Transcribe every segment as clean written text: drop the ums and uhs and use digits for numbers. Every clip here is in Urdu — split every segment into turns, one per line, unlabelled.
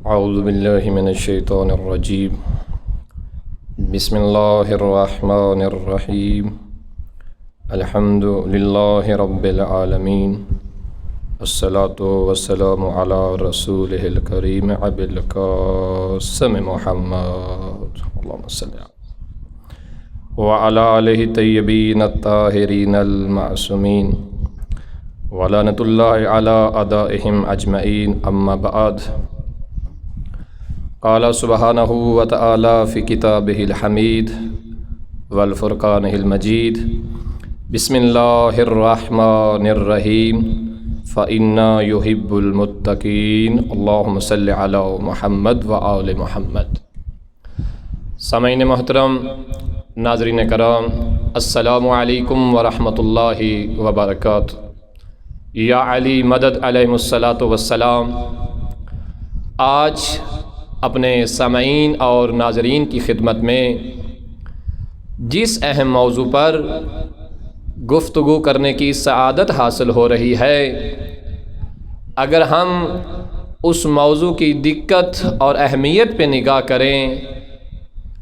اعوذ باللہ من الشیطان الرجیم بسم اللہ الرحمن الرحیم الحمد للہ رب العالمین الصلاة والسلام علی رسولہ الکریم ابی القاسم محمد اللہم صلی علیہ وعلی آلہ طیبین الطاہرین المعصومین ولعنۃ اللہ علی اعدائہم اجمعین اما بعد قال سبحانہ وتعالی فی کتابہ الحمید والفرقانہ المجید بسم اللہ الرحمن الرحیم فإنا يحب المتقین اللہم صلی علی محمد وآل محمد۔ سامعین محترم، ناظرین کرام، السلام علیکم ورحمۃ اللہ وبرکاتہ۔ یا علی مدد علیہ الصلاۃ والسلام۔ آج اپنے سامعین اور ناظرین کی خدمت میں جس اہم موضوع پر گفتگو کرنے کی سعادت حاصل ہو رہی ہے، اگر ہم اس موضوع کی دقت اور اہمیت پہ نگاہ کریں،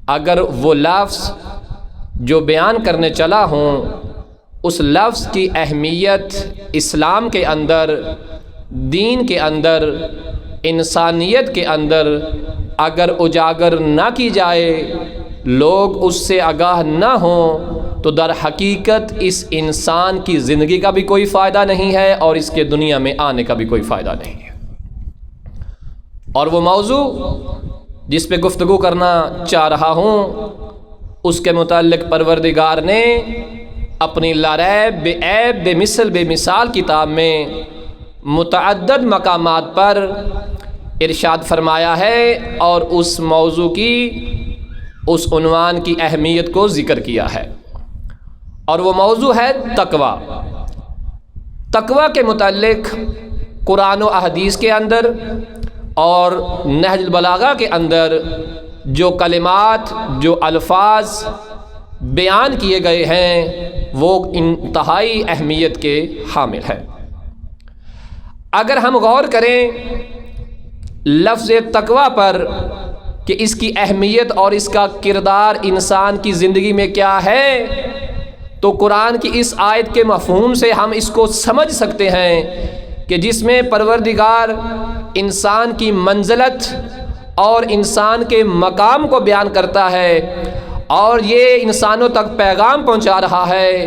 اگر وہ لفظ جو بیان کرنے چلا ہوں اس لفظ کی اہمیت اسلام کے اندر، دین کے اندر، انسانیت کے اندر اگر اجاگر نہ کی جائے، لوگ اس سے آگاہ نہ ہوں، تو در حقیقت اس انسان کی زندگی کا بھی کوئی فائدہ نہیں ہے اور اس کے دنیا میں آنے کا بھی کوئی فائدہ نہیں ہے۔ اور وہ موضوع جس پہ گفتگو کرنا چاہ رہا ہوں، اس کے متعلق پروردگار نے اپنی لا ریب بے عیب بے مثل بے مثال کتاب میں متعدد مقامات پر ارشاد فرمایا ہے اور اس موضوع کی، اس عنوان کی اہمیت کو ذکر کیا ہے، اور وہ موضوع ہے تقویٰ۔ تقویٰ کے متعلق قرآن و احادیث کے اندر اور نہج البلاغہ کے اندر جو کلمات، جو الفاظ بیان کیے گئے ہیں وہ انتہائی اہمیت کے حامل ہیں۔ اگر ہم غور کریں لفظ تقویٰ پر کہ اس کی اہمیت اور اس کا کردار انسان کی زندگی میں کیا ہے، تو قرآن کی اس آیت کے مفہوم سے ہم اس کو سمجھ سکتے ہیں کہ جس میں پروردگار انسان کی منزلت اور انسان کے مقام کو بیان کرتا ہے اور یہ انسانوں تک پیغام پہنچا رہا ہے۔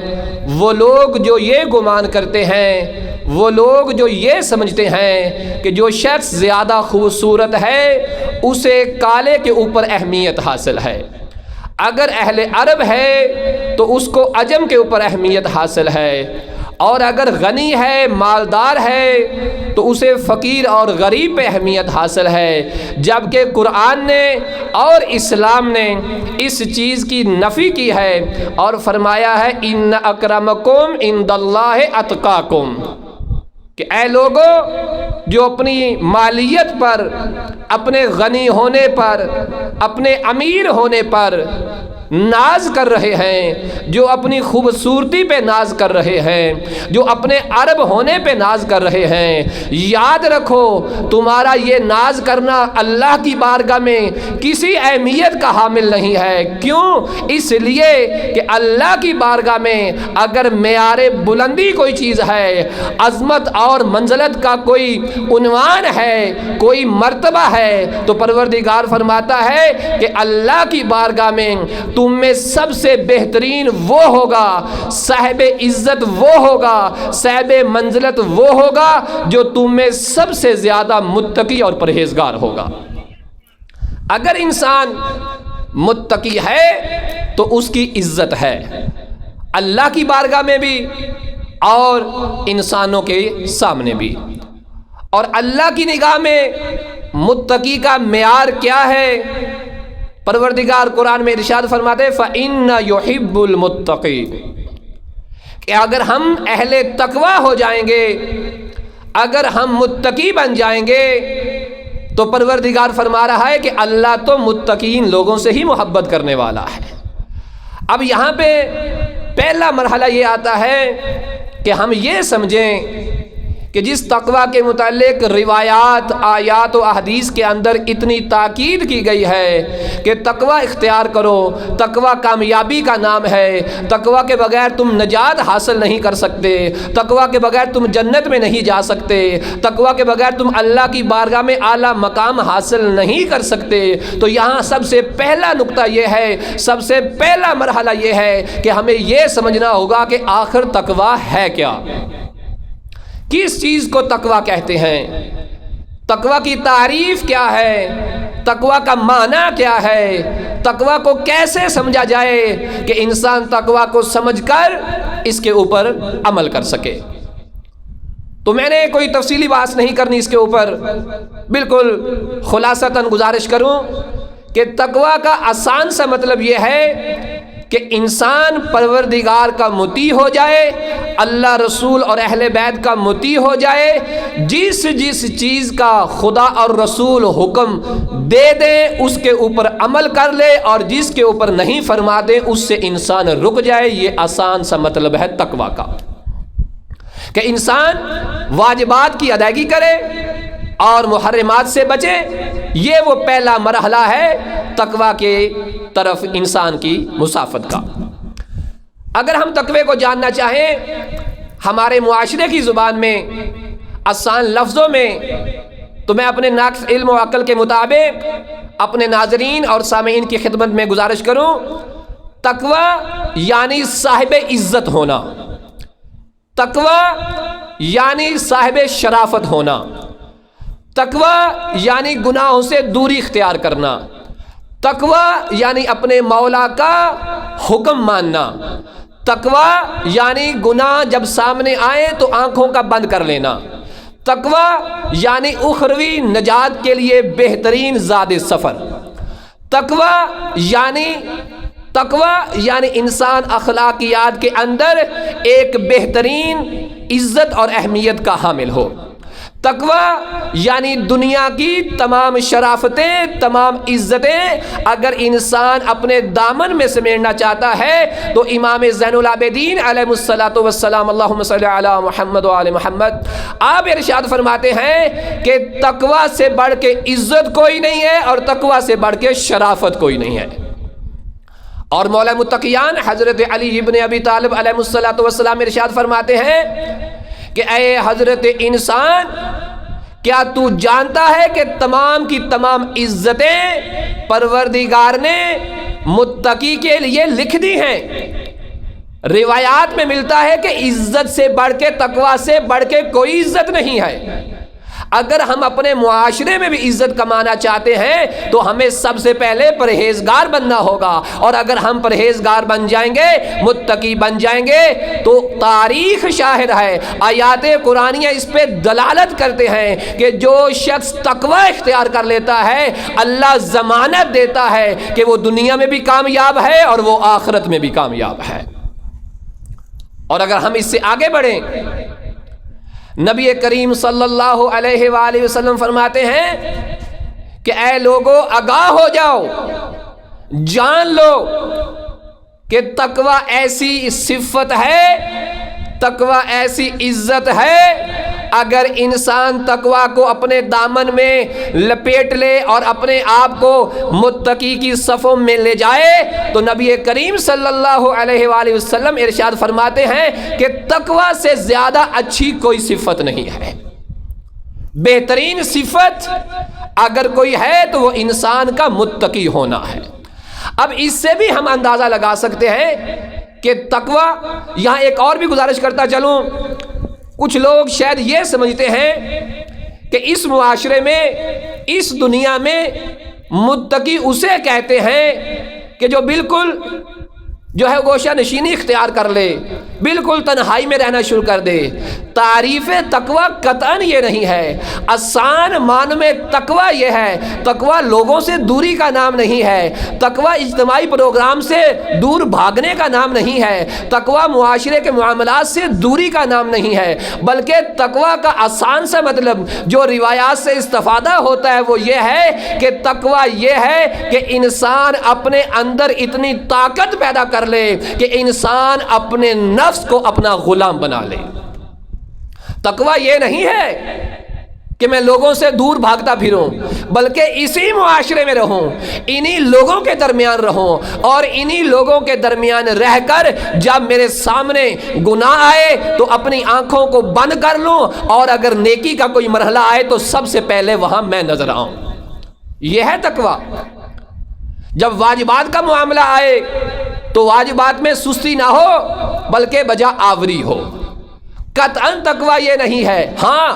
وہ لوگ جو یہ گمان کرتے ہیں، وہ لوگ جو یہ سمجھتے ہیں کہ جو شخص زیادہ خوبصورت ہے اسے کالے کے اوپر اہمیت حاصل ہے، اگر اہل عرب ہے تو اس کو عجم کے اوپر اہمیت حاصل ہے، اور اگر غنی ہے، مالدار ہے تو اسے فقیر اور غریب پہ اہمیت حاصل ہے، جبکہ قرآن نے اور اسلام نے اس چیز کی نفی کی ہے اور فرمایا ہے ان اکرمکم عند اللہ اتقاکم، کہ اے لوگو جو اپنی مالیت پر، اپنے غنی ہونے پر، اپنے امیر ہونے پر ناز کر رہے ہیں، جو اپنی خوبصورتی پہ ناز کر رہے ہیں، جو اپنے عرب ہونے پہ ناز کر رہے ہیں، یاد رکھو تمہارا یہ ناز کرنا اللہ کی بارگاہ میں کسی اہمیت کا حامل نہیں ہے۔ کیوں؟ اس لیے کہ اللہ کی بارگاہ میں اگر معیار بلندی کوئی چیز ہے، عظمت اور منزلت کا کوئی عنوان ہے، کوئی مرتبہ ہے، تو پروردگار فرماتا ہے کہ اللہ کی بارگاہ میں تم میں سب سے بہترین وہ ہوگا، صاحب عزت وہ ہوگا، صاحب منزلت وہ ہوگا جو تم میں سب سے زیادہ متقی اور پرہیزگار ہوگا۔ اگر انسان متقی ہے تو اس کی عزت ہے اللہ کی بارگاہ میں بھی اور انسانوں کے سامنے بھی۔ اور اللہ کی نگاہ میں متقی کا معیار کیا ہے؟ پروردگار قرآن میں ارشاد فرماتے ہیں فَإِنَّ يُحِبُّ الْمُتَّقِينَ، کہ اگر ہم اہل تقویٰ ہو جائیں گے، اگر ہم متقی بن جائیں گے، تو پروردگار فرما رہا ہے کہ اللہ تو متقین لوگوں سے ہی محبت کرنے والا ہے۔ اب یہاں پہ پہلا مرحلہ یہ آتا ہے کہ ہم یہ سمجھیں کہ جس تقوی کے متعلق روایات، آیات و احادیث کے اندر اتنی تاکید کی گئی ہے کہ تقوی اختیار کرو، تقوی کامیابی کا نام ہے، تقوی کے بغیر تم نجات حاصل نہیں کر سکتے، تقوی کے بغیر تم جنت میں نہیں جا سکتے، تقوی کے بغیر تم اللہ کی بارگاہ میں اعلیٰ مقام حاصل نہیں کر سکتے، تو یہاں سب سے پہلا نقطہ یہ ہے، سب سے پہلا مرحلہ یہ ہے کہ ہمیں یہ سمجھنا ہوگا کہ آخر تقوی ہے کیا، کس چیز کو تقوی کہتے ہیں، تقوی کی تعریف کیا ہے، تقوی کا معنی کیا ہے، تقوی کو کیسے سمجھا جائے کہ انسان تقوی کو سمجھ کر اس کے اوپر عمل کر سکے۔ تو میں نے کوئی تفصیلی بات نہیں کرنی اس کے اوپر، بالکل خلاصتاً گزارش کروں کہ تقوی کا آسان سا مطلب یہ ہے کہ انسان پروردگار کا مطیع ہو جائے، اللہ رسول اور اہل بیت کا مطیع ہو جائے، جس چیز کا خدا اور رسول حکم دے دیں اس کے اوپر عمل کر لے، اور جس کے اوپر نہیں فرما دیں اس سے انسان رک جائے۔ یہ آسان سا مطلب ہے تقوی کا، کہ انسان واجبات کی ادائیگی کرے اور محرمات سے بچے۔ یہ وہ پہلا مرحلہ ہے تقوی کے طرف انسان کی مسافت کا۔ اگر ہم تقوی کو جاننا چاہیں ہمارے معاشرے کی زبان میں، آسان لفظوں میں، تو میں اپنے ناقص علم و عقل کے مطابق اپنے ناظرین اور سامعین کی خدمت میں گزارش کروں، تقوی یعنی صاحب عزت ہونا، تقوی یعنی صاحب شرافت ہونا، تقوی یعنی گناہوں سے دوری اختیار کرنا، تقوی یعنی اپنے مولا کا حکم ماننا، تقوی یعنی گناہ جب سامنے آئے تو آنکھوں کا بند کر لینا، تقوی یعنی اخروی نجات کے لیے بہترین زاد سفر، تقوی یعنی انسان اخلاقیات کے اندر ایک بہترین عزت اور اہمیت کا حامل ہو، تقوی یعنی دنیا کی تمام شرافتیں، تمام عزتیں اگر انسان اپنے دامن میں سمیٹنا چاہتا ہے تو امام زین العابدین علیہ الصلوۃ والسلام، اللہم صلی علی محمد وعلی محمد، آپ ارشاد فرماتے ہیں کہ تقوی سے بڑھ کے عزت کوئی نہیں ہے اور تقوی سے بڑھ کے شرافت کوئی نہیں ہے۔ اور مولا متقیان حضرت علی ابن ابی طالب علیہ الصلوۃ والسلام ارشاد فرماتے ہیں کہ اے حضرت انسان، کیا تو جانتا ہے کہ تمام کی تمام عزتیں پروردگار نے متقی کے لیے لکھ دی ہیں؟ روایات میں ملتا ہے کہ عزت سے بڑھ کے، تقوی سے بڑھ کے کوئی عزت نہیں ہے۔ اگر ہم اپنے معاشرے میں بھی عزت کمانا چاہتے ہیں تو ہمیں سب سے پہلے پرہیزگار بننا ہوگا، اور اگر ہم پرہیزگار بن جائیں گے، متقی بن جائیں گے، تو تاریخ شاہد ہے، آیات قرآنیہ اس پہ دلالت کرتے ہیں کہ جو شخص تقوی اختیار کر لیتا ہے اللہ ضمانت دیتا ہے کہ وہ دنیا میں بھی کامیاب ہے اور وہ آخرت میں بھی کامیاب ہے۔ اور اگر ہم اس سے آگے بڑھیں، نبی کریم صلی اللہ علیہ وآلہ وسلم فرماتے ہیں کہ اے لوگو آگاہ ہو جاؤ، جان لو کہ تقوی ایسی صفت ہے، تقوی ایسی عزت ہے، اگر انسان تقوی کو اپنے دامن میں لپیٹ لے اور اپنے آپ کو متقی کی صفوں میں لے جائے تو نبی کریم صلی اللہ علیہ وآلہ وسلم ارشاد فرماتے ہیں کہ تقوی سے زیادہ اچھی کوئی صفت نہیں ہے۔ بہترین صفت اگر کوئی ہے تو وہ انسان کا متقی ہونا ہے۔ اب اس سے بھی ہم اندازہ لگا سکتے ہیں کہ تقوی، یہاں ایک اور بھی گزارش کرتا چلوں، کچھ لوگ شاید یہ سمجھتے ہیں کہ اس معاشرے میں، اس دنیا میں متقی اسے کہتے ہیں کہ جو بالکل جو ہے گوشہ نشینی اختیار کر لے، بالکل تنہائی میں رہنا شروع کر دے۔ تعریف تقوی قطعاً یہ نہیں ہے، آسان معنی میں تقوی یہ ہے، تقوی لوگوں سے دوری کا نام نہیں ہے، تقوی اجتماعی پروگرام سے دور بھاگنے کا نام نہیں ہے، تقوی معاشرے کے معاملات سے دوری کا نام نہیں ہے، بلکہ تقوی کا آسان سا مطلب جو روایات سے استفادہ ہوتا ہے وہ یہ ہے کہ تقوی یہ ہے کہ انسان اپنے اندر اتنی طاقت پیدا کر لے کہ انسان اپنے نفس کو اپنا غلام بنا لے۔ تقویٰ یہ نہیں ہے کہ میں لوگوں سے دور بھاگتا پھروں، بلکہ اسی معاشرے میں رہوں، انہی لوگوں کے درمیان رہوں، اور انہی لوگوں کے درمیان رہ کر جب میرے سامنے گناہ آئے تو اپنی آنکھوں کو بند کر لوں، اور اگر نیکی کا کوئی مرحلہ آئے تو سب سے پہلے وہاں میں نظر آؤں۔ یہ ہے تقویٰ۔ جب واجبات کا معاملہ آئے تو واجبات میں سستی نہ ہو بلکہ بجا آوری ہو۔ قطعاً تقویٰ یہ نہیں ہے۔ ہاں،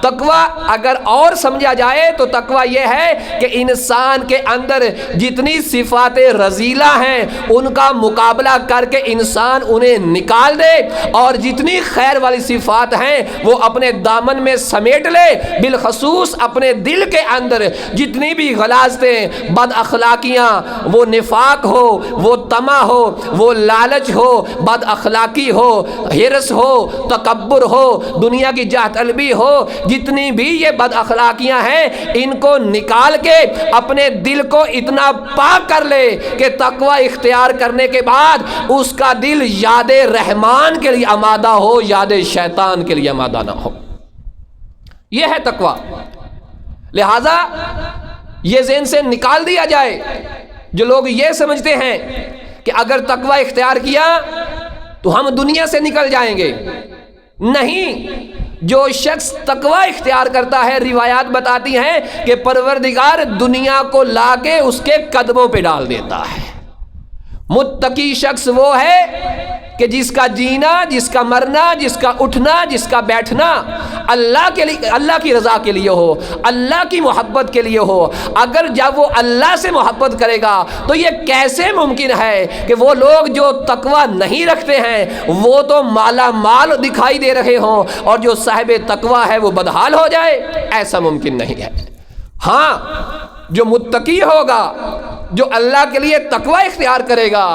تقویٰ اگر اور سمجھا جائے تو تقویٰ یہ ہے کہ انسان کے اندر جتنی صفات رذیلہ ہیں ان کا مقابلہ کر کے انسان انہیں نکال دے، اور جتنی خیر والی صفات ہیں وہ اپنے دامن میں سمیٹ لے، بالخصوص اپنے دل کے اندر جتنی بھی غلاظتیں، بد اخلاقیاں، وہ نفاق ہو، وہ طمع ہو، وہ لالچ ہو، بد اخلاقی ہو، حرص ہو، تکبر ہو، دنیا کی جاہ طلبی ہو، جتنی بھی یہ بد اخلاقیاں ہیں ان کو نکال کے اپنے دل کو اتنا پاک کر لے کہ تقوی اختیار کرنے کے بعد اس کا دل یاد رحمان کے لیے آمادہ ہو، یاد شیطان کے لیے آمادہ نہ ہو۔ یہ ہے تقوی۔ لہذا یہ ذہن سے نکال دیا جائے جو لوگ یہ سمجھتے ہیں کہ اگر تقوی اختیار کیا تو ہم دنیا سے نکل جائیں گے۔ نہیں، جو شخص تقوی اختیار کرتا ہے، روایات بتاتی ہیں کہ پروردگار دنیا کو لا کے اس کے قدموں پہ ڈال دیتا ہے۔ متقی شخص وہ ہے کہ جس کا جینا، جس کا مرنا، جس کا اٹھنا، جس کا بیٹھنا اللہ کے لیے، اللہ کی رضا کے لیے ہو، اللہ کی محبت کے لیے ہو۔ اگر جب وہ اللہ سے محبت کرے گا تو یہ کیسے ممکن ہے کہ وہ لوگ جو تقوی نہیں رکھتے ہیں وہ تو مالا مال دکھائی دے رہے ہوں اور جو صاحب تقوی ہے وہ بدحال ہو جائے؟ ایسا ممکن نہیں ہے۔ ہاں، جو متقی ہوگا، جو اللہ کے لیے تقوی اختیار کرے گا،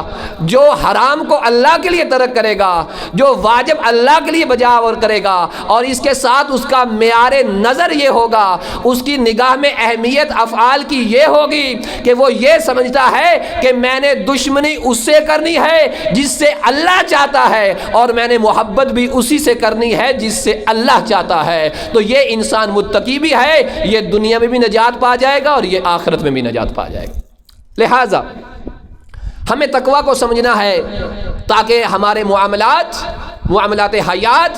جو حرام کو اللہ کے لیے ترک کرے گا، جو واجب اللہ کے لیے بجاور کرے گا، اور اس کے ساتھ اس کا معیار نظر یہ ہوگا، اس کی نگاہ میں اہمیت افعال کی یہ ہوگی کہ وہ یہ سمجھتا ہے کہ میں نے دشمنی اس سے کرنی ہے جس سے اللہ چاہتا ہے، اور میں نے محبت بھی اسی سے کرنی ہے جس سے اللہ چاہتا ہے، تو یہ انسان متقی بھی ہے، یہ دنیا میں بھی نجات پا جائے گا اور یہ آخرت میں بھی نجات پا جائے گا۔ لہٰذا ہمیں تقوی کو سمجھنا ہے تاکہ ہمارے معاملات حیات،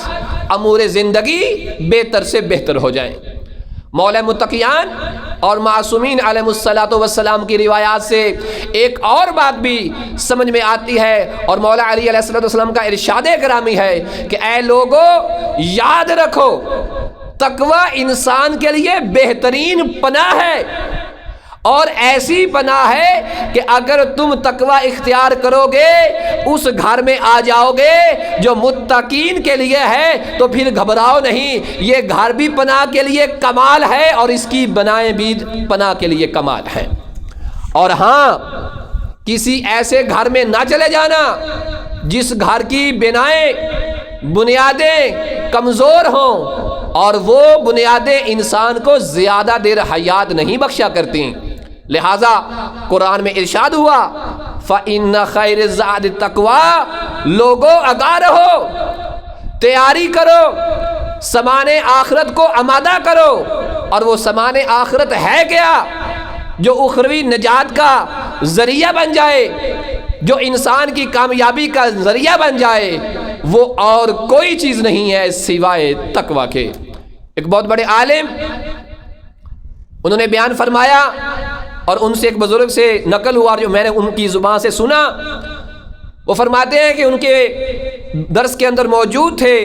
امور زندگی بہتر سے بہتر ہو جائیں۔ مولا متقیان اور معصومین علیہ الصلاۃ والسلام کی روایات سے ایک اور بات بھی سمجھ میں آتی ہے، اور مولا علی علیہ الصلاۃ والسلام کا ارشاد گرامی ہے کہ اے لوگو، یاد رکھو تقوی انسان کے لیے بہترین پناہ ہے، اور ایسی پناہ ہے کہ اگر تم تقوی اختیار کرو گے، اس گھر میں آ جاؤ گے جو متقین کے لیے ہے، تو پھر گھبراؤ نہیں، یہ گھر بھی پناہ کے لیے کمال ہے اور اس کی بنائیں بھی پناہ کے لیے کمال ہے۔ اور ہاں، کسی ایسے گھر میں نہ چلے جانا جس گھر کی بنیادیں کمزور ہوں، اور وہ بنیادیں انسان کو زیادہ دیر حیات نہیں بخشا کرتی۔ لہٰذا قرآن میں ارشاد ہوا فَإِنَّ خَيْرَ الزَّادِ التَّقْوَىٰ، لوگوں آگاہ رہو، تیاری کرو، سامان آخرت کو آمادہ کرو، اور وہ سامان آخرت ہے کیا؟ جو اخروی نجات کا ذریعہ بن جائے، جو انسان کی کامیابی کا ذریعہ بن جائے، وہ اور کوئی چیز نہیں ہے سوائے تقوی کے۔ ایک بہت بڑے عالم، انہوں نے بیان فرمایا، اور ان سے ایک بزرگ سے نقل ہوا جو میں نے ان کی زبان سے سنا، وہ فرماتے ہیں کہ ان کے درس کے اندر موجود تھے،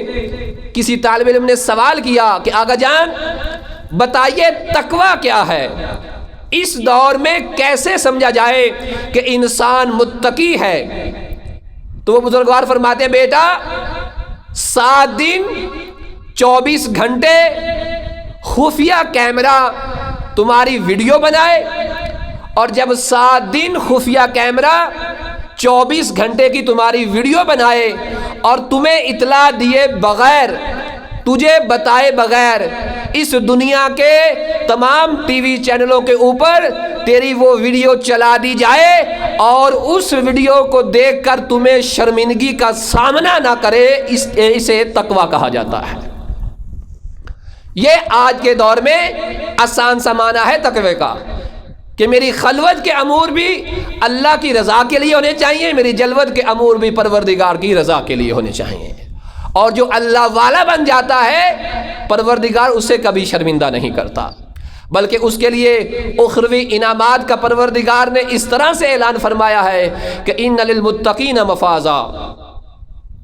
کسی طالب علم نے سوال کیا کہ آقا جان بتائیے تقوی کیا ہے، اس دور میں کیسے سمجھا جائے کہ انسان متقی ہے؟ تو وہ بزرگوار فرماتے ہیں بیٹا، 7 دن 24 گھنٹے خفیہ کیمرہ تمہاری ویڈیو بنائے، اور جب 7 دن خفیہ کیمرہ 24 گھنٹے کی تمہاری ویڈیو بنائے اور تمہیں اطلاع دیے بغیر، تجھے بتائے بغیر اس دنیا کے تمام ٹی وی چینلوں کے اوپر تیری وہ ویڈیو چلا دی جائے، اور اس ویڈیو کو دیکھ کر تمہیں شرمندگی کا سامنا نہ کرے، اسے تقوی کہا جاتا ہے۔ یہ آج کے دور میں آسان سا معنی ہے تقوی کا، کہ میری خلوت کے امور بھی اللہ کی رضا کے لیے ہونے چاہیے، میری جلوت کے امور بھی پروردگار کی رضا کے لیے ہونے چاہیے۔ اور جو اللہ والا بن جاتا ہے پروردگار اسے کبھی شرمندہ نہیں کرتا، بلکہ اس کے لیے اخروی انعامات کا پروردگار نے اس طرح سے اعلان فرمایا ہے کہ ان للمتقین مفازا،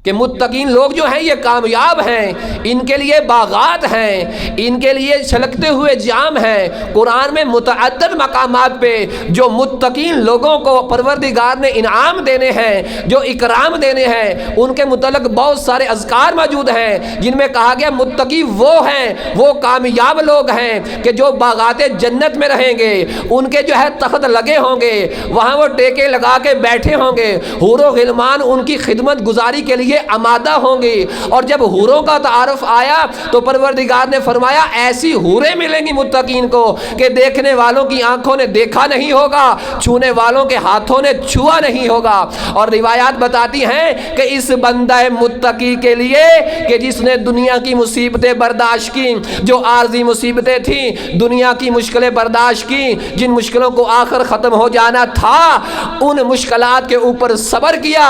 کہ متقین لوگ جو ہیں یہ کامیاب ہیں، ان کے لیے باغات ہیں، ان کے لیے چھلکتے ہوئے جام ہیں۔ قرآن میں متعدد مقامات پہ جو متقین لوگوں کو پروردگار نے انعام دینے ہیں، جو اکرام دینے ہیں، ان کے متعلق بہت سارے اذکار موجود ہیں جن میں کہا گیا متقی وہ ہیں، وہ کامیاب لوگ ہیں کہ جو باغات جنت میں رہیں گے، ان کے جو ہے تخت لگے ہوں گے، وہاں وہ ٹیکے لگا کے بیٹھے ہوں گے، حور و غلمان ان کی خدمت گزاری کے لیے آمادہ ہوں گی۔ اور جب حوروں کا تعارف آیا تو پروردگار نے فرمایا ایسی حوریں ملیں گی متقین کو کہ دیکھنے والوں کی آنکھوں نے دیکھا نہیں ہوگا، چھونے والوں کے ہاتھوں نے چھوا نہیں ہوگا۔ اور روایات بتاتی ہیں کہ اس بندہ متقی کے لیے کہ جس نے دنیا کی مصیبتیں برداشت کی، جو عارضی مصیبتیں تھیں، دنیا کی مشکلیں برداشت کی، جن مشکلوں کو آخر ختم ہو جانا تھا، ان مشکلات کے اوپر صبر کیا،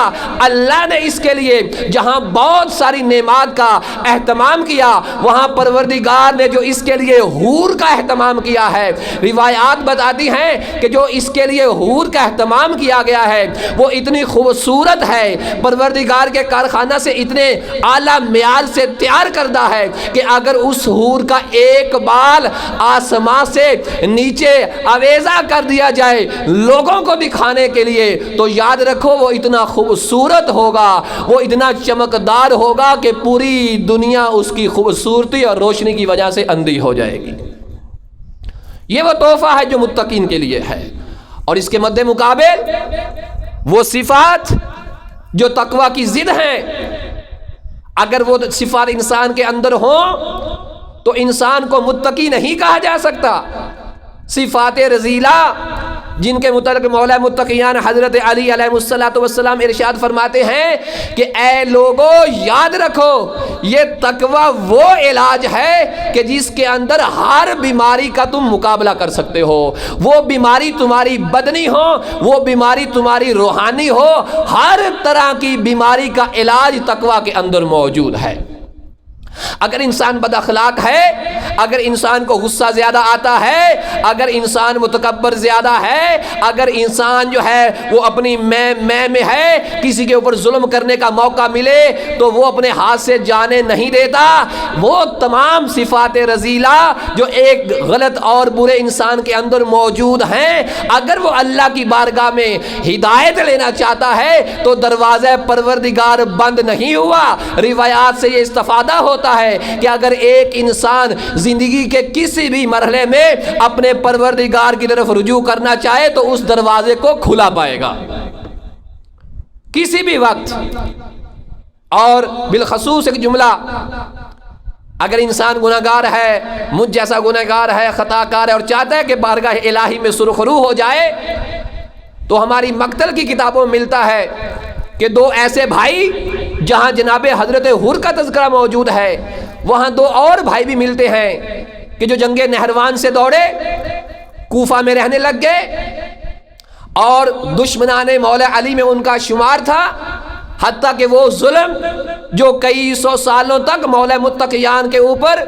اللہ نے اس کے لیے جہاں بہت ساری نعمات کا اہتمام کیا، وہاں پروردگار نے جو اس کے لیے حور کا اہتمام کیا ہے، روایات بتاتی ہیں کہ جو اس کے لیے حور کا اہتمام کیا گیا ہے وہ اتنی خوبصورت ہے، پروردگار کے کارخانہ سے اتنے اعلیٰ معیار سے تیار کردہ ہے کہ اگر اس حور کا ایک بال آسمان سے نیچے آویزہ کر دیا جائے لوگوں کو دکھانے کے لیے تو یاد رکھو وہ اتنا خوبصورت ہوگا، وہ اتنا چمکدار ہوگا کہ پوری دنیا اس کی خوبصورتی اور روشنی کی وجہ سے اندھی ہو جائے گی۔ یہ وہ تحفہ ہے جو متقین کے لیے ہے۔ اور اس کے مد مقابل وہ صفات جو تقوی کی ضد ہیں، اگر وہ صفات انسان کے اندر ہوں تو انسان کو متقی نہیں کہا جا سکتا۔ صفات رذیلہ جن کے متعلق مولا متقیان حضرت علی علیہ السلام ارشاد فرماتے ہیں کہ اے لوگو یاد رکھو یہ تقوی وہ علاج ہے کہ جس کے اندر ہر بیماری کا تم مقابلہ کر سکتے ہو، وہ بیماری تمہاری بدنی ہو، وہ بیماری تمہاری روحانی ہو، ہر طرح کی بیماری کا علاج تقوی کے اندر موجود ہے۔ اگر انسان بد اخلاق ہے، اگر انسان کو غصہ زیادہ آتا ہے، اگر انسان متکبر زیادہ ہے، اگر انسان جو ہے وہ اپنی میں ہے، کسی کے اوپر ظلم کرنے کا موقع ملے تو وہ اپنے ہاتھ سے جانے نہیں دیتا، وہ تمام صفات رذیلہ جو ایک غلط اور برے انسان کے اندر موجود ہیں، اگر وہ اللہ کی بارگاہ میں ہدایت لینا چاہتا ہے تو دروازہ پروردگار بند نہیں ہوا۔ روایات سے یہ استفادہ ہوتا ہے کہ اگر ایک انسان زندگی کے کسی بھی مرحلے میں اپنے پروردگار کی طرف رجوع کرنا چاہے تو اس دروازے کو کھلا پائے گا کسی بھی وقت۔ اور بالخصوص ایک جملہ، اگر انسان گناہگار ہے، مجھ جیسا گناہگار ہے، خطا کار ہے اور چاہتا ہے کہ بارگاہ الہی میں سرخرو ہو جائے، تو ہماری مقتل کی کتابوں میں ملتا ہے کہ دو ایسے بھائی جہاں جناب حضرت حور کا تذکرہ موجود ہے، وہاں دو اور بھائی بھی ملتے ہیں کہ جو جنگ نہروان سے دوڑے، کوفہ میں رہنے لگ گئے اور دشمنان مولا علی میں ان کا شمار تھا، حتیٰ کہ وہ ظلم جو کئی سو سالوں تک مولا متقیان کے اوپر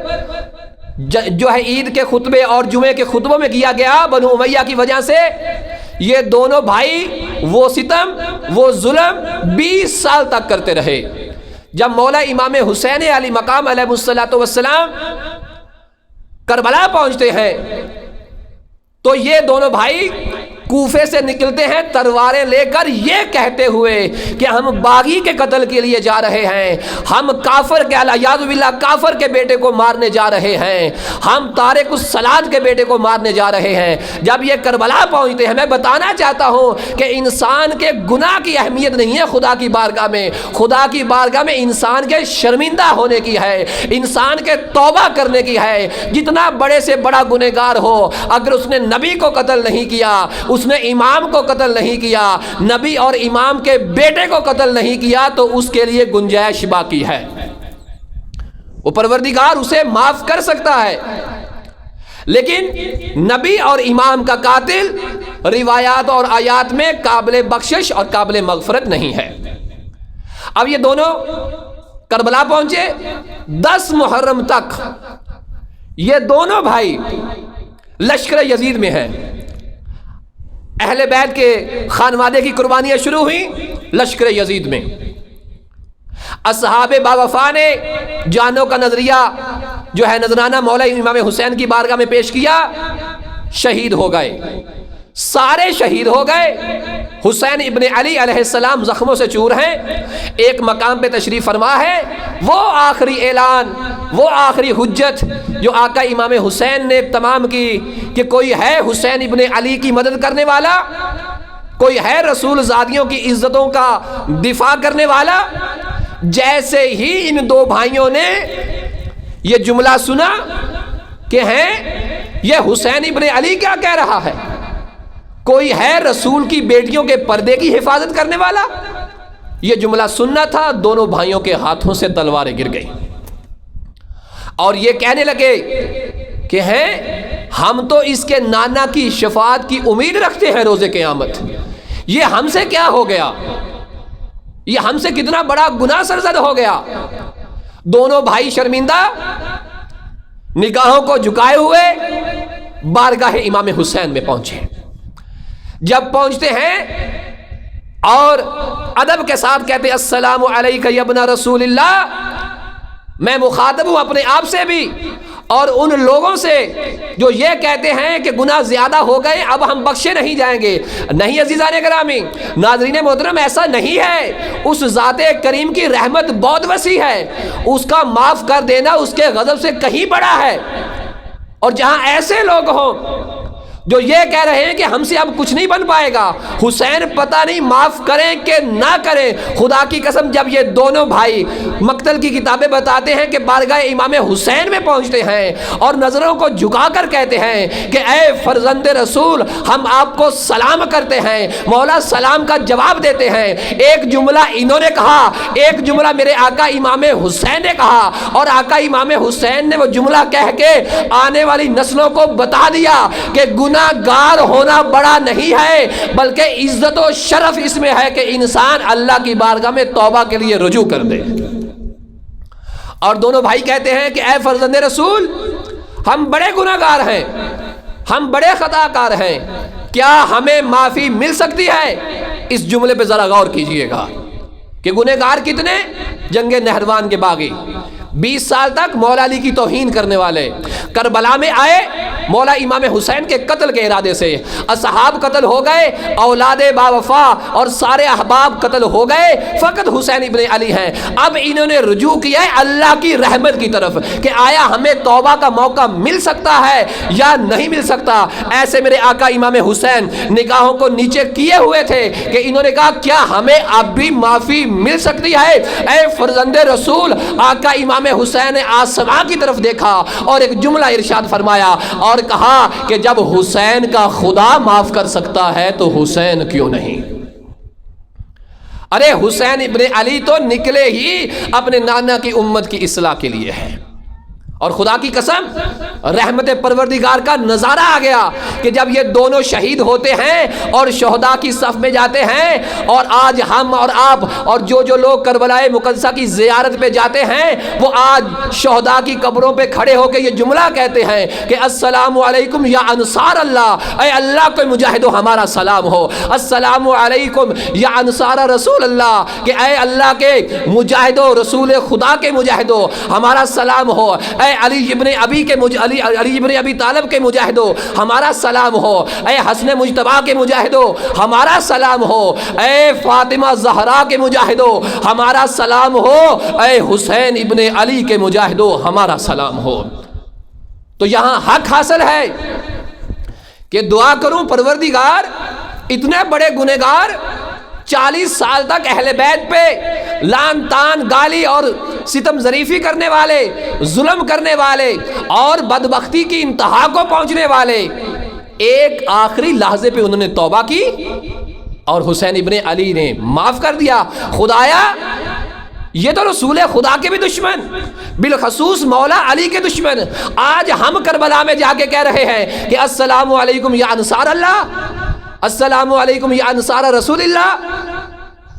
جو ہے عید کے خطبے اور جمعے کے خطبوں میں کیا گیا بنو امیہ کی وجہ سے، یہ دونوں بھائی وہ ستم وہ ظلم 20 سال تک کرتے رہے۔ جب مولا امام حسین علی مقام علیہ السلام کربلا پہنچتے ہیں تو یہ دونوں بھائی کوفے سے نکلتے ہیں تلواریں لے کر، یہ کہتے ہوئے کہ ہم باغی کے قتل کے لیے جا رہے ہیں، ہم کافر کے الیاذ باللہ کافر کے بیٹے کو مارنے جا رہے ہیں، ہم تارک الصلاۃ کے بیٹے کو مارنے جا رہے ہیں۔ جب یہ کربلا پہنچتے ہیں، میں بتانا چاہتا ہوں کہ انسان کے گناہ کی اہمیت نہیں ہے خدا کی بارگاہ میں، خدا کی بارگاہ میں انسان کے شرمندہ ہونے کی ہے، انسان کے توبہ کرنے کی ہے۔ جتنا بڑے سے بڑا گنہگار ہو، اگر اس نے نبی کو قتل نہیں کیا، اس نے امام کو قتل نہیں کیا، نبی اور امام کے بیٹے کو قتل نہیں کیا، تو اس کے لیے گنجائش باقی ہے۔ وہ پروردگار اسے معاف کر سکتا ہے، لیکن نبی اور امام کا قاتل روایات اور آیات میں قابل بخشش اور قابل مغفرت نہیں ہے۔ اب یہ دونوں کربلا پہنچے، 10 محرم تک یہ دونوں بھائی لشکر یزید میں ہیں۔ اہل بیت کے خانوادے کی قربانیاں شروع ہوئیں لشکر یزید میں۔ اصحاب باوفا نے جانوں کا نظریہ جو ہے نذرانہ مولا امام حسین کی بارگاہ میں پیش کیا، شہید ہو گئے، سارے شہید ہو گئے۔ حسین ابن علی علیہ السلام زخموں سے چور ہیں، ایک مقام پہ تشریف فرما ہے، وہ آخری اعلان، وہ آخری حجت جو آقا امام حسین نے تمام کی کہ کوئی ہے حسین ابن علی کی مدد کرنے والا، کوئی ہے رسول زادیوں کی عزتوں کا دفاع کرنے والا۔ جیسے ہی ان دو بھائیوں نے یہ جملہ سنا کہ ہیں یہ حسین ابن علی کیا کہہ رہا ہے، کوئی ہے رسول کی بیٹیوں کے پردے کی حفاظت کرنے والا، یہ جملہ سننا تھا، دونوں بھائیوں کے ہاتھوں سے تلواریں گر گئیں اور یہ کہنے لگے کہ ہیں ہم تو اس کے نانا کی شفاعت کی امید رکھتے ہیں روز قیامت، یہ ہم سے کیا ہو گیا، یہ ہم سے کتنا بڑا گناہ سرزد ہو گیا۔ دونوں بھائی شرمندہ نگاہوں کو جھکائے ہوئے بارگاہ امام حسین میں پہنچے۔ جب پہنچتے ہیں اور ادب کے ساتھ کہتے السلام علیکہ یا ابن رسول اللہ، میں مخاطب ہوں اپنے آپ سے بھی اور ان لوگوں سے جو یہ کہتے ہیں کہ گناہ زیادہ ہو گئے اب ہم بخشے نہیں جائیں گے۔ نہیں عزیزان گرامی، ناظرین محترم، ایسا نہیں ہے، اس ذات کریم کی رحمت بہت وسیع ہے، اس کا معاف کر دینا اس کے غضب سے کہیں بڑا ہے۔ اور جہاں ایسے لوگ ہوں جو یہ کہہ رہے ہیں کہ ہم سے اب کچھ نہیں بن پائے گا، حسین پتہ نہیں معاف کریں کہ نہ کریں، خدا کی قسم جب یہ دونوں بھائی مقتل کی کتابیں بتاتے ہیں کہ بارگاہ امام حسین میں پہنچتے ہیں اور نظروں کو جھکا کر کہتے ہیں کہ اے فرزند رسول ہم آپ کو سلام کرتے ہیں، مولا سلام کا جواب دیتے ہیں۔ ایک جملہ انہوں نے کہا، ایک جملہ میرے آقا امام حسین نے کہا، اور آقا امام حسین نے وہ جملہ کہہ کے آنے والی نسلوں کو بتا دیا کہ گناہ گار ہونا بڑا نہیں ہے، بلکہ عزت و شرف اس میں ہے کہ انسان اللہ کی بارگاہ میں توبہ کے لیے رجوع کر دے۔ اور دونوں بھائی کہتے ہیں کہ اے فرزند رسول ہم بڑے گناہ گار ہیں، ہم بڑے خطا کار ہیں، کیا ہمیں معافی مل سکتی ہے؟ اس جملے پہ ذرا غور کیجئے گا کہ گناہ گار کتنے؟ جنگ نہروان کے باغی، 20 سال تک مولا علی کی توہین کرنے والے، کربلا میں آئے مولا امام حسین کے قتل کے ارادے سے، اصحاب قتل ہو گئے، اولاد باوفا اور سارے احباب قتل ہو گئے، فقط حسین ابن علی ہیں۔ اب انہوں نے رجوع کیا ہے اللہ کی رحمت کی طرف کہ آیا ہمیں توبہ کا موقع مل سکتا ہے یا نہیں مل سکتا۔ ایسے میرے آقا امام حسین نگاہوں کو نیچے کیے ہوئے تھے کہ انہوں نے کہا کیا ہمیں اب بھی معافی مل سکتی ہے؟ اے فرزند رسول، آقا امام حسین نے آسمان کی طرف دیکھا اور ایک جملہ ارشاد فرمایا اور کہا کہ جب حسین کا خدا معاف کر سکتا ہے تو حسین کیوں نہیں؟ ارے حسین ابن علی تو نکلے ہی اپنے نانا کی امت کی اصلاح کے لیے ہے۔ اور خدا کی قسم رحمت پروردگار کا نظارہ آ گیا کہ جب یہ دونوں شہید ہوتے ہیں اور شہداء کی صف میں جاتے ہیں، اور آج ہم اور آپ اور جو لوگ کربلا مقدسہ کی زیارت پہ جاتے ہیں وہ آج شہداء کی قبروں پہ کھڑے ہو کے یہ جملہ کہتے ہیں کہ السلام علیکم یا انصار اللہ، اے اللہ کے مجاہدو ہمارا سلام ہو، السلام علیکم یا انصار رسول اللہ، کہ اے اللہ کے مجاہدو، رسول خدا کے مجاہدو ہمارا سلام ہو، اے علی ابن ابی طالب کے مجاہدو ہمارا سلام ہو، اے حسن مجتبیٰ کے مجاہدو ہمارا سلام ہو، اے فاطمہ زہرا کے مجاہدو ہمارا سلام ہو، اے حسین ابن علی کے مجاہدو ہمارا سلام ہو۔ تو یہاں حق حاصل ہے کہ دعا کروں پروردگار اتنے بڑے گنہگار 40 سال تک اہل بیت پہ لان تان گالی اور ستم ظریفی کرنے والے، ظلم کرنے والے اور بدبختی کی انتہا کو پہنچنے والے، ایک آخری لحظے پہ انہوں نے توبہ کی اور حسین ابن علی نے معاف کر دیا۔ خدایا یہ تو رسول خدا کے بھی دشمن، بالخصوص مولا علی کے دشمن، آج ہم کربلا میں جا کے کہہ رہے ہیں کہ السلام علیکم یا انصار اللہ، السلام علیکم یا انصار رسول اللہ۔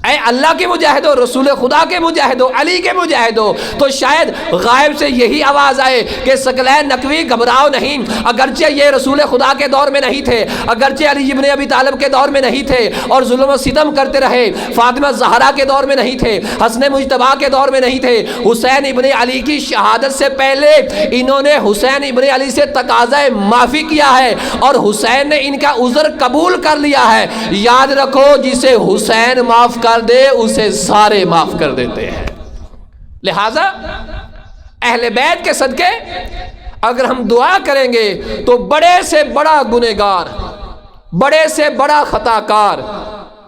اے اللہ کے مجاہدو، رسول خدا کے مجاہدو، علی کے مجاہدو، تو شاید غائب سے یہی آواز آئے کہ ثقلین نقوی گھبراؤ نہیں، اگرچہ یہ رسول خدا کے دور میں نہیں تھے، اگرچہ علی ابن ابی طالب کے دور میں نہیں تھے اور ظلم و ستم کرتے رہے، فاطمہ زہرا کے دور میں نہیں تھے، حسن مجتبیٰ کے دور میں نہیں تھے، حسین ابن علی کی شہادت سے پہلے انہوں نے حسین ابن علی سے تقاضۂ معافی کیا ہے اور حسین نے ان کا عذر قبول کر لیا ہے۔ یاد رکھو، جسے حسین معاف کر دے اسے سارے معاف کر دیتے ہیں۔ لہذا اہل بیت کے صدقے اگر ہم دعا کریں گے تو بڑے سے بڑا گنہگار، بڑے سے بڑا خطا کار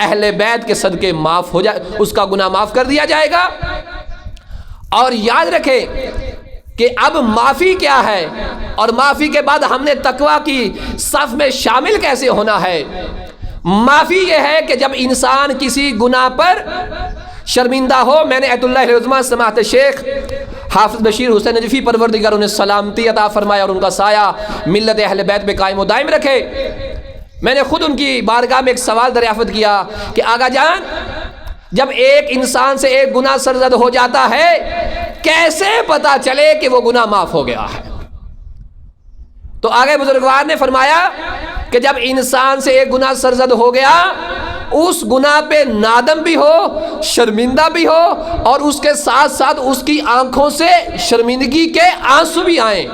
اہل بیت کے صدقے معاف ہو جائے، اس کا گناہ معاف کر دیا جائے گا۔ اور یاد رکھیں کہ اب معافی کیا ہے اور معافی کے بعد ہم نے تقویٰ کی صف میں شامل کیسے ہونا ہے۔ معافی یہ ہے کہ جب انسان کسی گناہ پر شرمندہ ہو، میں نے ایت اللہ العظمہ سماحت شیخ حافظ بشیر حسین نجفی پروردگار انہیں سلامتی عطا فرمائے اور ان کا سایہ ملت اہل بیت پہ قائم و دائم رکھے، میں نے خود ان کی بارگاہ میں ایک سوال دریافت کیا کہ آقا جان، جب ایک انسان سے ایک گناہ سرزد ہو جاتا ہے کیسے پتا چلے کہ وہ گناہ معاف ہو گیا ہے؟ تو آگے بزرگوار نے فرمایا کہ جب انسان سے ایک گناہ سرزد ہو گیا، اس گناہ پہ نادم بھی ہو، شرمندہ بھی ہو، اور اس کے ساتھ ساتھ اس کی آنکھوں سے شرمندگی کے آنسو بھی آئیں۔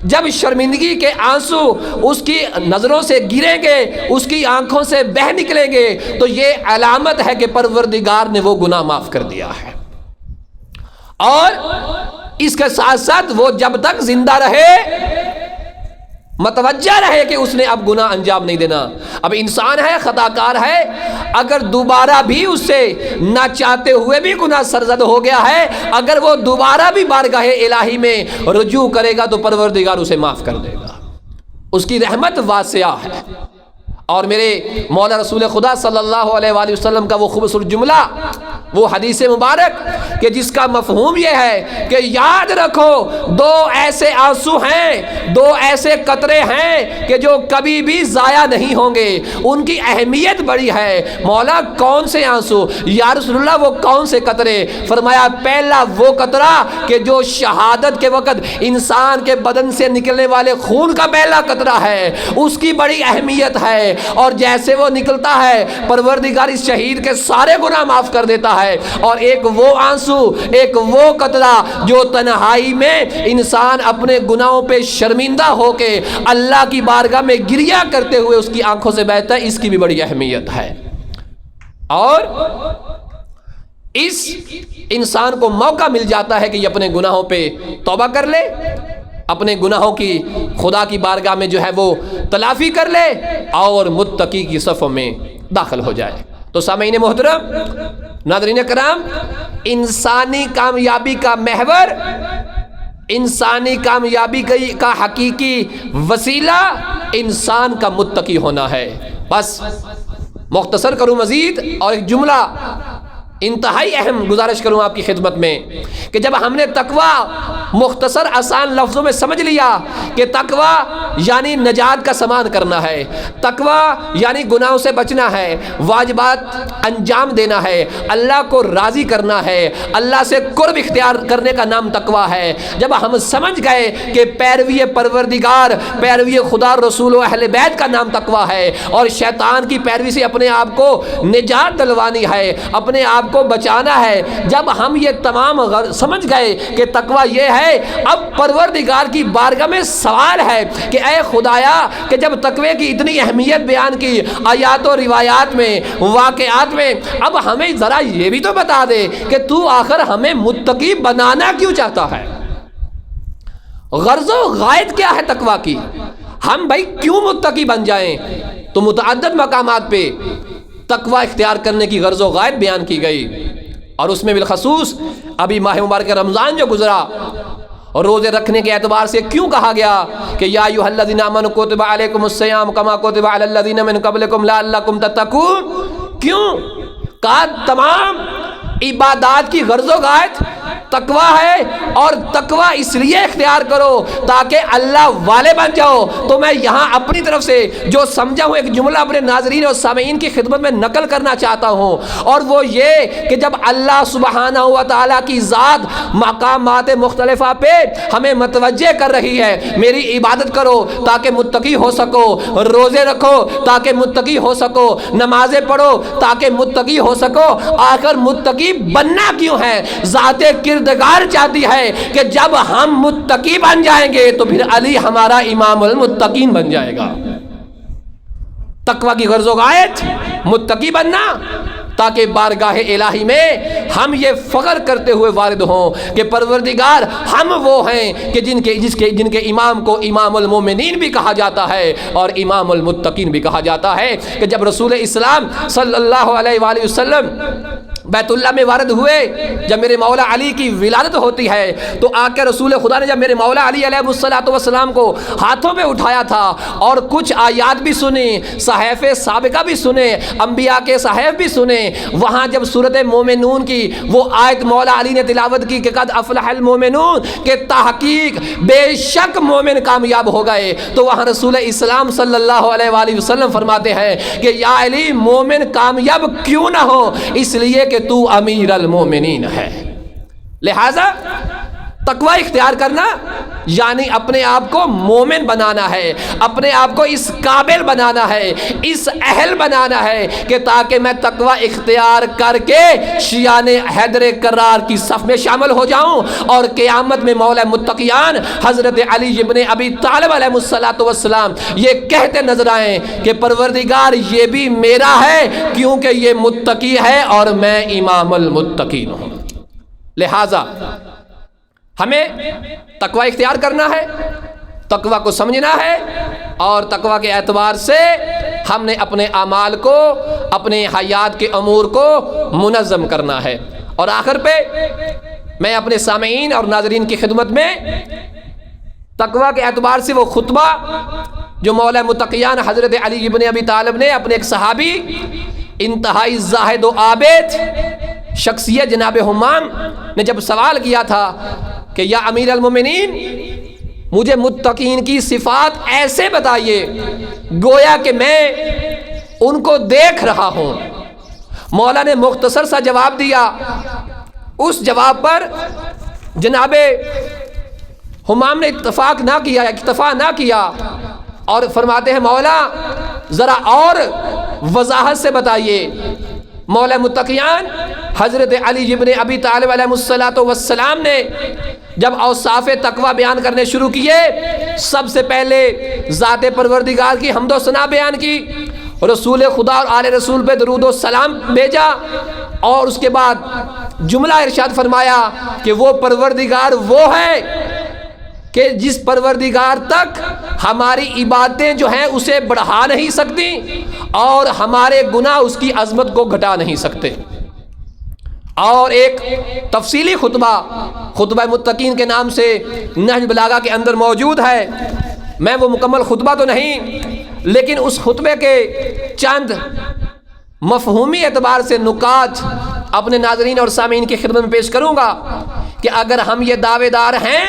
جب شرمندگی کے آنسو اس کی نظروں سے گریں گے، اس کی آنکھوں سے بہہ نکلیں گے، تو یہ علامت ہے کہ پروردگار نے وہ گناہ معاف کر دیا ہے۔ اور اس کے ساتھ ساتھ وہ جب تک زندہ رہے متوجہ رہے کہ اس نے اب گناہ انجام نہیں دینا۔ اب انسان ہے، خطا کار ہے، اگر دوبارہ بھی اس سے نہ چاہتے ہوئے بھی گناہ سرزد ہو گیا ہے، اگر وہ دوبارہ بھی بارگاہ الہی میں رجوع کرے گا تو پروردگار اسے معاف کر دے گا، اس کی رحمت واسعہ ہے۔ اور میرے مولا رسول خدا صلی اللہ علیہ وآلہ وسلم کا وہ خوبصورت جملہ، وہ حدیث مبارک کہ جس کا مفہوم یہ ہے کہ یاد رکھو دو ایسے آنسو ہیں، دو ایسے قطرے ہیں کہ جو کبھی بھی ضائع نہیں ہوں گے، ان کی اہمیت بڑی ہے۔ مولا کون سے آنسو؟ یا رسول اللہ وہ کون سے قطرے؟ فرمایا پہلا وہ قطرہ کہ جو شہادت کے وقت انسان کے بدن سے نکلنے والے خون کا پہلا قطرہ ہے، اس کی بڑی اہمیت ہے، اور جیسے وہ نکلتا ہے پروردگار اس شہید کے سارے گناہ معاف کر دیتا ہے۔ اور ایک وہ آنسو، ایک وہ قطرہ جو تنہائی میں انسان اپنے گناہوں پہ شرمندہ ہو کے اللہ کی بارگاہ میں گریہ کرتے ہوئے اس کی آنکھوں سے بہتا ہے، اس کی بھی بڑی اہمیت ہے۔ اور اس انسان کو موقع مل جاتا ہے کہ یہ اپنے گناہوں پہ توبہ کر لے، اپنے گناہوں کی خدا کی بارگاہ میں جو ہے وہ تلافی کر لے اور متقی کی صفوں میں داخل ہو جائے۔ تو سامعین محترم، ناظرین کرام، انسانی کامیابی کا محور، انسانی کامیابی کا حقیقی وسیلہ انسان کا متقی ہونا ہے۔ بس مختصر کروں مزید اور ایک جملہ انتہائی اہم گزارش کروں آپ کی خدمت میں کہ جب ہم نے تقویٰ مختصر آسان لفظوں میں سمجھ لیا کہ تقویٰ یعنی نجات کا سامان کرنا ہے، تقویٰ یعنی گناہوں سے بچنا ہے، واجبات انجام دینا ہے، اللہ کو راضی کرنا ہے، اللہ سے قرب اختیار کرنے کا نام تقویٰ ہے، جب ہم سمجھ گئے کہ پیروی پروردگار، پیروی خدا رسول و اہل بیت کا نام تقویٰ ہے، اور شیطان کی پیروی سے اپنے آپ کو نجات دلوانی ہے، اپنے آپ کو بچانا ہے، جب ہم یہ تمام سمجھ گئے کہ تقویٰ یہ ہے، اب پروردگار کی بارگاہ میں سوال ہے کہ اے خدایا کہ جب تقوی کی اتنی اہمیت بیان کی آیات و روایات میں، واقعات میں، اب ہمیں ذرا یہ بھی تو بتا دے کہ تو آخر ہمیں متقی بنانا کیوں چاہتا ہے؟ غرض و غائد کیا ہے تقویٰ کی؟ ہم بھائی کیوں متقی بن جائیں؟ تو متعدد مقامات پہ تقویٰ اختیار کرنے کی غرض و غائد بیان کی گئی، اور اس میں بالخصوص ابھی ماہ مبارک رمضان جو گزرا اور روزے رکھنے کے اعتبار سے کیوں کہا گیا کہ یا ایھا الذین آمنوا کتب علیکم الصیام کما کتب علی الذین من قبلکم لعلکم تتقون؟ کیوں؟ کہا تمام عبادات کی غرض و غایت تقویٰ ہے، اور تقویٰ اس لیے اختیار کرو تاکہ اللہ والے بن جاؤ۔ تو میں یہاں اپنی طرف سے جو سمجھا ہوں ایک جملہ اپنے ناظرین اور سامعین کی خدمت میں نقل کرنا چاہتا ہوں، اور وہ یہ کہ جب اللہ سبحانہ و تعالیٰ کی ذات مقامات مختلفہ پہ ہمیں متوجہ کر رہی ہے، میری عبادت کرو تاکہ متقی ہو سکو، روزے رکھو تاکہ متقی ہو سکو، نمازیں پڑھو تاکہ متقی ہو سکو، آخر متقی بننا کیوں ہے؟ ذات کردگار چاہتی ہے کہ جب ہم متقی بن جائیں گے تو پھر علی ہمارا امام المتقین بن جائے گا۔ تقویٰ کی غرض و غایت متقی بننا، تاکہ بارگاہ الہی میں ہم یہ فخر کرتے ہوئے وارد ہوں کہ پروردگار ہم وہ ہیں کہ جن کے امام کو امام المومنین بھی کہا جاتا ہے اور امام المتقین بھی کہا جاتا ہے، کہ جب رسول اسلام صلی اللہ علیہ وآلہ وسلم بیت اللہ میں وارد ہوئے، جب میرے مولا علی کی ولادت ہوتی ہے تو آ کے رسول خدا نے جب میرے مولا علی علیہ السلام کو ہاتھوں پہ اٹھایا تھا اور کچھ آیات بھی سنی، صحائف سابقہ بھی سنے، انبیاء کے صحائف بھی سنے، وہاں جب سورۃ مومنون کی وہ آیت مولا علی نے تلاوت کی کہ قد افلح المومنون، کہ تحقیق بے شک مومن کامیاب ہو گئے، تو وہاں رسول اسلام صلی اللہ علیہ وآلہ وسلم فرماتے ہیں کہ یا علی مومن کامیاب کیوں نہ ہو، اس لیے کہ تو امیر المومنین ہے۔ لہذا تقوی اختیار کرنا یعنی اپنے آپ کو مومن بنانا ہے، اپنے آپ کو اس قابل بنانا ہے، اس اہل بنانا ہے کہ تاکہ میں تقوی اختیار کر کے شیعان حیدر کرار کی صف میں شامل ہو جاؤں، اور قیامت میں مولا متقیان حضرت علی ابن ابی طالب علیہ السلام یہ کہتے نظر آئیں کہ پروردگار یہ بھی میرا ہے کیونکہ یہ متقی ہے اور میں امام المتقین ہوں۔ لہذا ہمیں تقوی اختیار کرنا ہے، تقوی کو سمجھنا ہے، اور تقوی کے اعتبار سے ہم نے اپنے اعمال کو، اپنے حیات کے امور کو منظم کرنا ہے۔ اور آخر پہ میں اپنے سامعین اور ناظرین کی خدمت میں تقوی کے اعتبار سے وہ خطبہ جو مولا متقیان حضرت علی ابن ابی طالب نے اپنے ایک صحابی انتہائی زاہد و عابد شخصیت جناب حمام نے جب سوال کیا تھا کہ یا امیر المومنین مجھے متقین کی صفات ایسے بتائیے گویا کہ میں ان کو دیکھ رہا ہوں، مولا نے مختصر سا جواب دیا۔ اس جواب پر جناب حمام نے اکتفا نہ کیا اور فرماتے ہیں مولا ذرا اور وضاحت سے بتائیے۔ مولا متقیان حضرت علی ابن ابی طالب علیہ السلام نے جب اوصاف تقوی بیان کرنے شروع کیے، سب سے پہلے ذات پروردگار کی حمد و ثنا بیان کی، رسول خدا اور آل رسول پہ درود و سلام بھیجا، اور اس کے بعد جملہ ارشاد فرمایا کہ وہ پروردگار وہ ہے کہ جس پروردگار تک ہماری عبادتیں جو ہیں اسے بڑھا نہیں سکتی اور ہمارے گناہ اس کی عظمت کو گھٹا نہیں سکتے۔ اور ایک تفصیلی خطبہ متقین کے نام سے نہج بلاغہ کے اندر موجود ہے، میں وہ مکمل خطبہ تو نہیں لیکن اس خطبے کے چند مفہومی اعتبار سے نکات اپنے ناظرین اور سامعین کی خدمت میں پیش کروں گا کہ اگر ہم یہ دعوے دار ہیں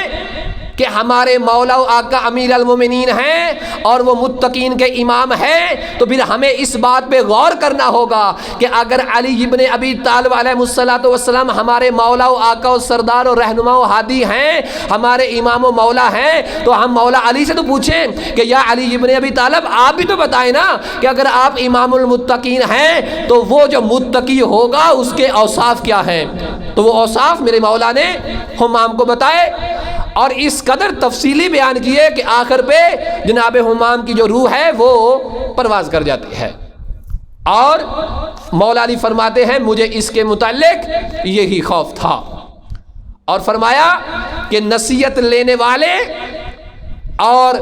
کہ ہمارے مولا و آقا امیر المومنین ہیں اور وہ متقین کے امام ہیں، تو پھر ہمیں اس بات پہ غور کرنا ہوگا کہ اگر علی ابن ابی طالب علیہ السلام ہمارے مولا و آقا و سردار و رہنما و ہادی ہیں، ہمارے امام و مولا ہیں، تو ہم مولا علی سے تو پوچھیں کہ یا علی ابن ابی طالب آپ بھی تو بتائیں نا کہ اگر آپ امام المتقین ہیں تو وہ جو متقی ہوگا اس کے اوصاف کیا ہیں؟ تو وہ اوصاف میرے مولا نے حمام کو بتائے اور اس قدر تفصیلی بیان کیے کہ آخر پہ جناب حمام کی جو روح ہے وہ پرواز کر جاتی ہے۔ اور مولا علی فرماتے ہیں مجھے اس کے متعلق یہی خوف تھا، اور فرمایا کہ نصیحت لینے والے اور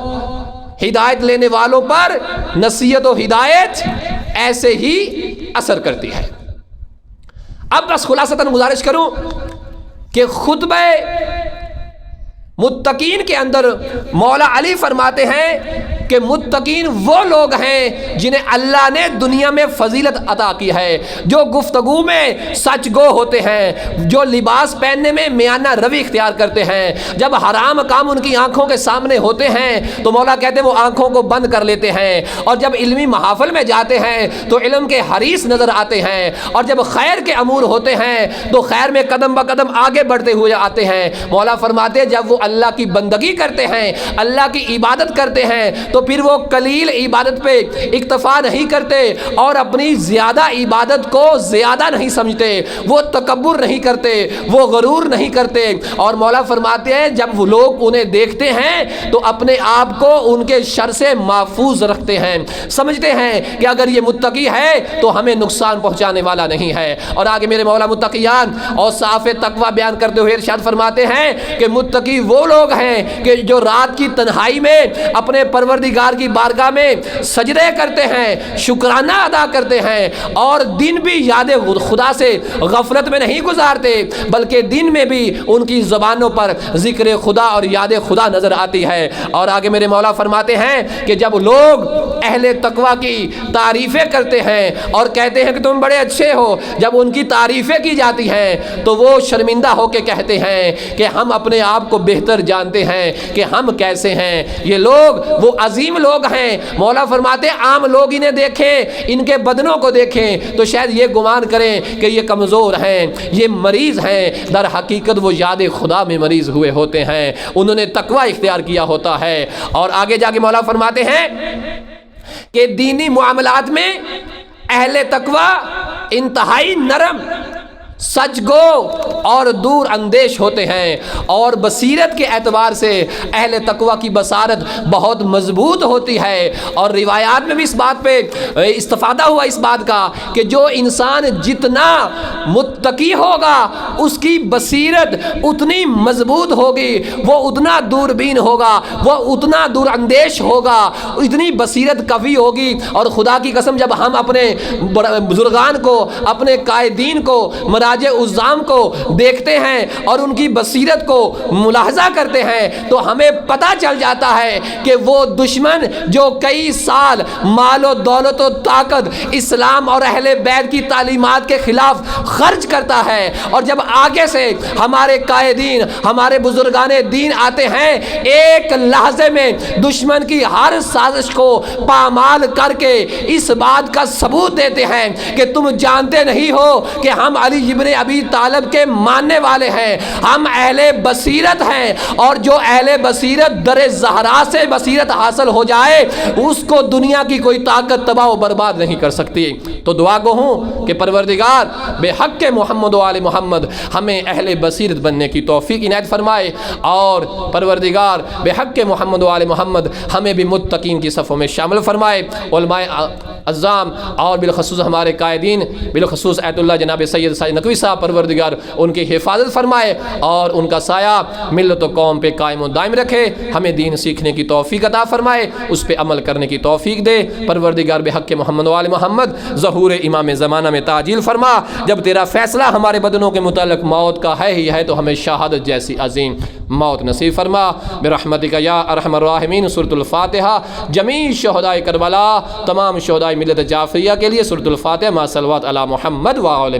ہدایت لینے والوں پر نصیحت و ہدایت ایسے ہی اثر کرتی ہے۔ اب بس خلاصتاً گزارش کروں کہ خطبہ متقین کے اندر مولا علی فرماتے ہیں کہ متقین وہ لوگ ہیں جنہیں اللہ نے دنیا میں فضیلت عطا کی ہے، جو گفتگو میں سچ گو ہوتے ہیں، جو لباس پہننے میں میانہ روی اختیار کرتے ہیں، جب حرام کام ان کی آنکھوں کے سامنے ہوتے ہیں تو مولا کہتے ہیں وہ آنکھوں کو بند کر لیتے ہیں، اور جب علمی محافل میں جاتے ہیں تو علم کے حریص نظر آتے ہیں، اور جب خیر کے امور ہوتے ہیں تو خیر میں قدم بقدم آگے بڑھتے ہوئے آتے ہیں۔ مولا فرماتے ہیں جب وہ اللہ کی بندگی کرتے ہیں، اللہ کی عبادت کرتے ہیں، تو پھر وہ قلیل عبادت پہ اکتفا نہیں کرتے اور اپنی زیادہ عبادت کو زیادہ نہیں سمجھتے، وہ تکبر نہیں کرتے، وہ غرور نہیں کرتے، اور مولا فرماتے ہیں جب وہ لوگ انہیں دیکھتے ہیں تو اپنے آپ کو ان کے شر سے محفوظ رکھتے ہیں، سمجھتے ہیں کہ اگر یہ متقی ہے تو ہمیں نقصان پہنچانے والا نہیں ہے۔ اور آگے میرے مولا متقیان اور صاف تقوی بیان کرتے ہوئے ارشاد فرماتے ہیں کہ متقی وہ لوگ ہیں کہ جو رات کی تنہائی میں اپنے پروردگار کی بارگاہ میں سجدے کرتے ہیں، شکرانہ ادا کرتے ہیں، اور دن بھی یاد خدا سے غفلت میں نہیں گزارتے بلکہ دن میں بھی ان کی زبانوں پر ذکر خدا اور یاد خدا نظر آتی ہے۔ اور آگے میرے مولا فرماتے ہیں کہ جب لوگ اہل تقوی کی تعریفیں کرتے ہیں اور کہتے ہیں کہ تم بڑے اچھے ہو، جب ان کی تعریفیں کی جاتی ہیں تو وہ شرمندہ ہو کے کہتے ہیں کہ ہم اپنے آپ کو بہتر جانتے ہیں کہ ہم کیسے ہیں۔ یہ لوگ وہ عظیم لوگ ہیں، مولا فرماتے ہیں عام لوگ انہیں دیکھیں، ان کے بدنوں کو دیکھیں تو شاید یہ گمان کریں کہ یہ کمزور ہیں، یہ مریض ہیں، در حقیقت وہ یاد خدا میں مریض ہوئے ہوتے ہیں، انہوں نے تقوی اختیار کیا ہوتا ہے۔ اور آگے جا کے مولا فرماتے ہیں کہ دینی معاملات میں اہل تقوی انتہائی نرم، سچ گو اور دور اندیش ہوتے ہیں، اور بصیرت کے اعتبار سے اہل تقوی کی بصارت بہت مضبوط ہوتی ہے۔ اور روایات میں بھی اس بات پہ استفادہ ہوا اس بات کا کہ جو انسان جتنا متقی ہوگا اس کی بصیرت اتنی مضبوط ہوگی، وہ اتنا دوربین ہوگا، وہ اتنا دور اندیش ہوگا، اتنی بصیرت قوی ہوگی۔ اور خدا کی قسم جب ہم اپنے بزرگان کو، اپنے قائدین کو، مراجع عظام کو دیکھتے ہیں اور ان کی بصیرت کو ملاحظہ کرتے ہیں تو ہمیں پتہ چل جاتا ہے کہ وہ دشمن جو کئی سال مال و دولت و طاقت اسلام اور اہل بیت کی تعلیمات کے خلاف خرچ کرتا ہے، اور جب آگے سے ہمارے قائدین، ہمارے بزرگان دین آتے ہیں، ایک لحظے میں دشمن کی ہر سازش کو پامال کر کے اس بات کا ثبوت دیتے ہیں کہ تم جانتے نہیں ہو کہ ہم علی ابن ابی طالب کے ماننے والے ہیں، ہم اہل بصیرت ہیں، اور جو اہل بصیرت در زہرا سے بصیرت حاصل ہو جائے اس کو دنیا کی کوئی طاقت تباہ و برباد نہیں کر سکتی۔ تو دعا گو ہوں کہ پروردگار بے حق محمد و آل محمد ہمیں اہل بصیرت بننے کی توفیق عنایت فرمائے، اور پروردگار بے حق محمد و آل محمد ہمیں بھی متقین کی صفوں میں شامل فرمائے۔ علماء اعظام اور بالخصوص ہمارے قائدین، بالخصوص ایت اللہ جناب سید سعید نقوی صاحب، پروردگار ان کی حفاظت فرمائے اور ان کا سایہ ملت و قوم پہ قائم و دائم رکھے، ہمیں دین سیکھنے کی توفیق عطا فرمائے، اس پہ عمل کرنے کی توفیق دے۔ پروردگار بے حق محمد و آل محمد ظہور امام زمانہ میں تعجیل فرما، جب تیرا فیصلہ ہمارے بدنوں کے متعلق موت کا ہے ہی ہے تو ہمیں شہادت جیسی عظیم موت نصیب فرما برحمتک یا ارحم الراحمین۔ سورۃ الفاتحہ جمیع شہداء کربلا، تمام شہداء ملت جعفریہ کے لیے سورۃ الفاتحہ مع صلوات علی محمد و آل محمد۔